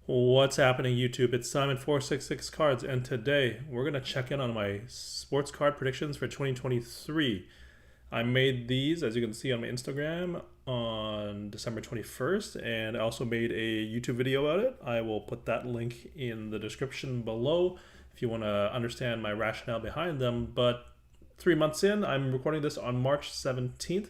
What's happening, YouTube? It's Simon466 Cards, and today we're going to check in on my sports card predictions for 2023. I made these, as you can see, on my Instagram on December 21st, and I also made a YouTube video about it. I will put that link in the description below if you want to understand my rationale behind them. But 3 months in, I'm recording this on March 17th.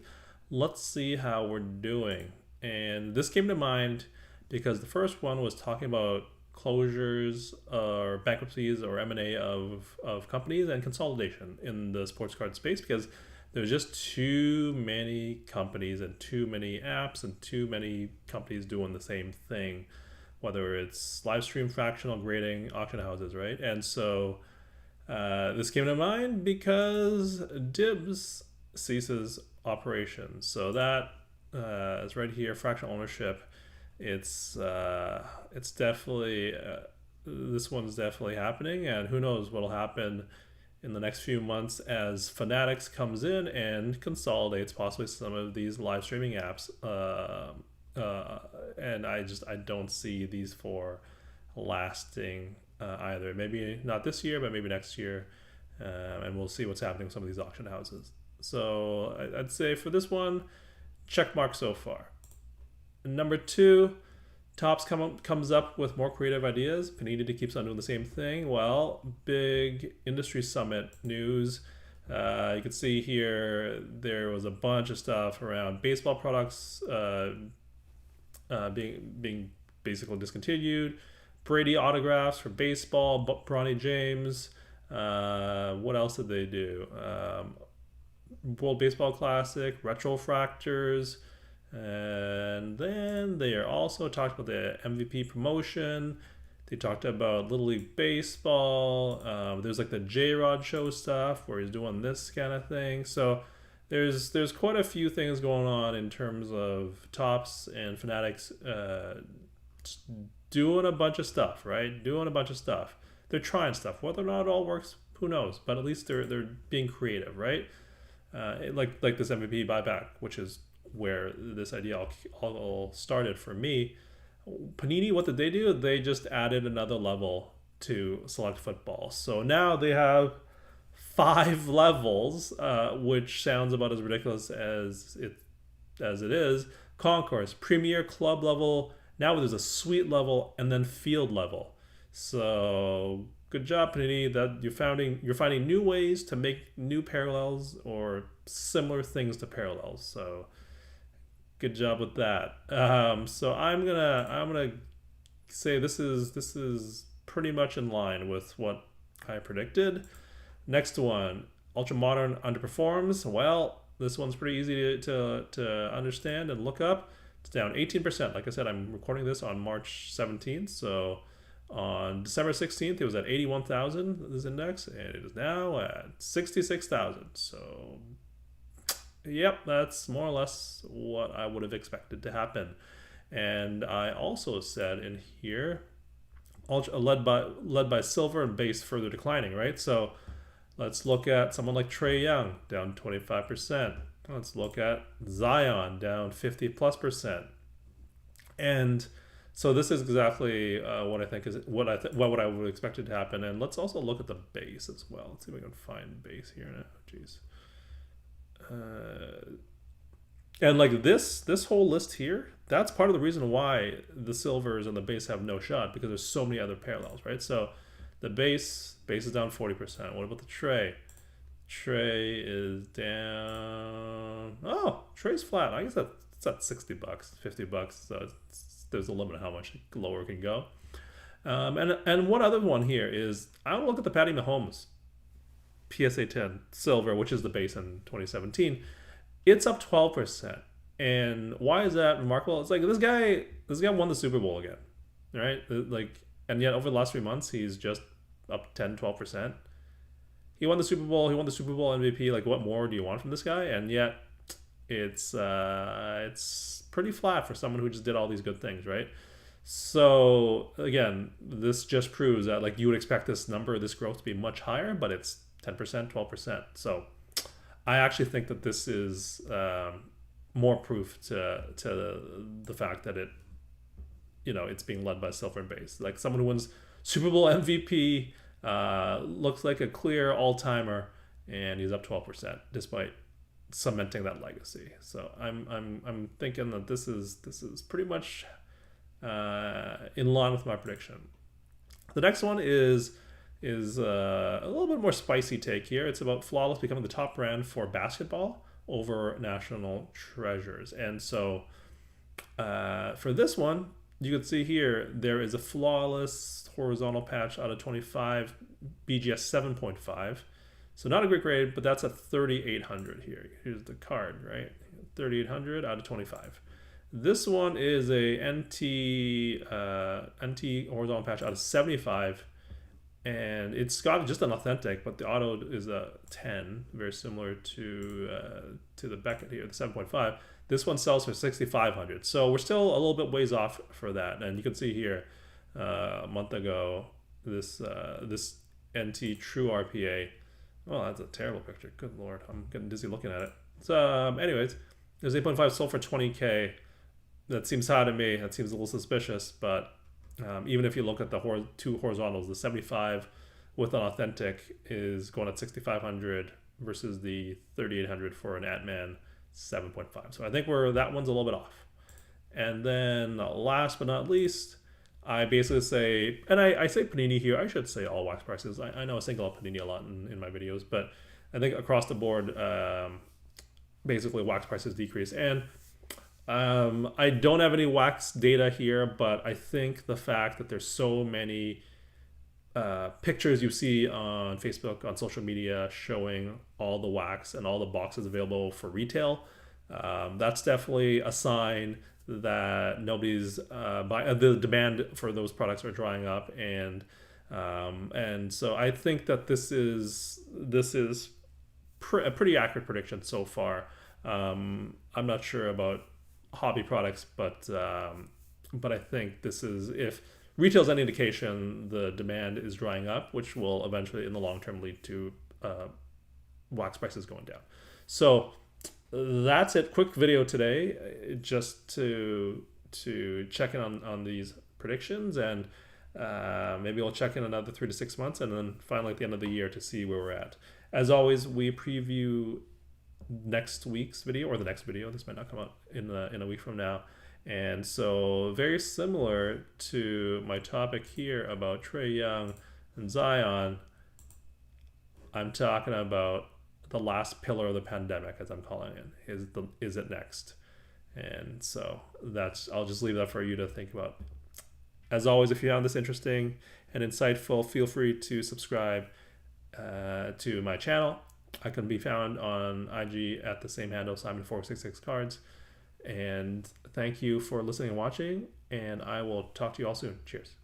Let's see how we're doing. And this came to mind because the first one was talking about closures or bankruptcies or M&A of companies and consolidation in the sports card space, because there's just too many companies and too many apps and too many companies doing the same thing, whether it's live stream fractional grading auction houses, right? And so this came to mind because Dibs ceases operations. So that is right here, fractional ownership. It's definitely this one's definitely happening, and who knows what'll happen in the next few months as Fanatics comes in and consolidates possibly some of these live streaming apps. And I don't see these four lasting either. Maybe not this year, but maybe next year, and we'll see what's happening with some of these auction houses. So I'd say for this one, check mark so far. Number two, Topps comes up with more creative ideas. Panini keeps on doing the same thing. Well, big industry summit news. You can see here there was a bunch of stuff around baseball products being basically discontinued. Brady autographs for baseball. Bronny James. What else did they do? World Baseball Classic, retro fractors. And then they are also talked about the MVP promotion. They talked about Little League Baseball. There's like the J-Rod show stuff where he's doing this kind of thing. So there's quite a few things going on in terms of Topps and Fanatics doing a bunch of stuff, right? Doing a bunch of stuff. They're trying stuff. Whether or not it all works, who knows? But at least they're being creative, right? Like this MVP buyback, which is where this idea all started for me. Panini, what did they do? They just added another level to select football. So now they have 5 levels, which sounds about as ridiculous as it is. Concourse, Premier, Club level. Now there's a Suite level and then Field level. So good job, Panini, that you're finding new ways to make new parallels or similar things to parallels. So good job with that. So I'm gonna say this is pretty much in line with what I predicted. Next one, Ultra Modern underperforms. Well, this one's pretty easy to understand and look up. It's down 18%. Like I said, I'm recording this on March 17th. So on December 16th, it was at 81,000, this index, and it is now at 66,000. So yep, that's more or less what I would have expected to happen. And I also said in here, led by silver and base further declining, right? So let's look at someone like Trey Young, down 25%. Let's look at Zion, down 50+%. And so this is exactly what I think is what I would expect it to happen. And let's also look at the base as well. Let's see if we can find base here now. Jeez. And like this whole list here, that's part of the reason why the silvers and the base have no shot, because there's so many other parallels, right? So the base is down 40%. What about the tray? Tray is down. Oh, tray's flat. I guess it's at $60, $50. So there's a limit of how much lower it can go. And one other one here is, I want to look at the Patty Mahomes PSA 10 silver, which is the base in 2017. It's up 12%. And why is that remarkable? It's like this guy won the Super Bowl again, right? Like, and yet over the last 3 months, he's just up 10-12%. He won the Super Bowl. He won the Super Bowl MVP. Like, what more do you want from this guy? And yet, it's pretty flat for someone who just did all these good things, right? So again, this just proves that like you would expect this growth to be much higher, but it's 10%, 12%. So I actually think that this is more proof to the fact that it's being led by silver base. Like someone who wins Super Bowl MVP, looks like a clear all-timer, and he's up 12% despite cementing that legacy. So I'm thinking that this is pretty much in line with my prediction. The next one is a little bit more spicy take here. It's about Flawless becoming the top brand for basketball over National Treasures. And so for this one, you can see here there is a Flawless horizontal patch out of 25, BGS 7.5. So not a great grade, but that's a 3,800 here. Here's the card, right? 3,800 out of 25. This one is a NT horizontal patch out of 75, and it's got just an authentic, but the auto is a 10, very similar to the Beckett here, the 7.5. This one sells for 6,500, so we're still a little bit ways off for that. And you can see here, a month ago, this NT True RPA. Oh, that's a terrible picture. Good lord, I'm getting dizzy looking at it. So, anyways, there's 8.5 sold for 20K. That seems high to me. That seems a little suspicious, but even if you look at the two horizontals, the 75 with an authentic is going at 6,500 versus the 3,800 for an Atman 7.5. So I think that one's a little bit off. And then last but not least, I basically say, and I say Panini here, I should say all wax prices. I know I single out Panini a lot in my videos, but I think across the board, basically wax prices decrease. And I don't have any wax data here, but I think the fact that there's so many pictures you see on Facebook, on social media, showing all the wax and all the boxes available for retail, that's definitely a sign that nobody's buying. The demand for those products are drying up, and so I think that this is a pretty accurate prediction so far. I'm not sure about hobby products, but I think this is, if retail's any indication, the demand is drying up, which will eventually in the long term lead to wax prices going down. So that's it. Quick video today, just to check in on these predictions, and maybe we'll check in another 3 to 6 months, and then finally at the end of the year to see where we're at. As always, we preview next week's video, or the next video. This might not come out in a week from now. And so very similar to my topic here about Trae Young and Zion, I'm talking about the last pillar of the pandemic, as I'm calling it. Is it next? And so I'll just leave that for you to think about. As always, if you found this interesting and insightful, feel free to subscribe to my channel. I can be found on IG at the same handle, Simon466cards. And thank you for listening and watching, and I will talk to you all soon. Cheers.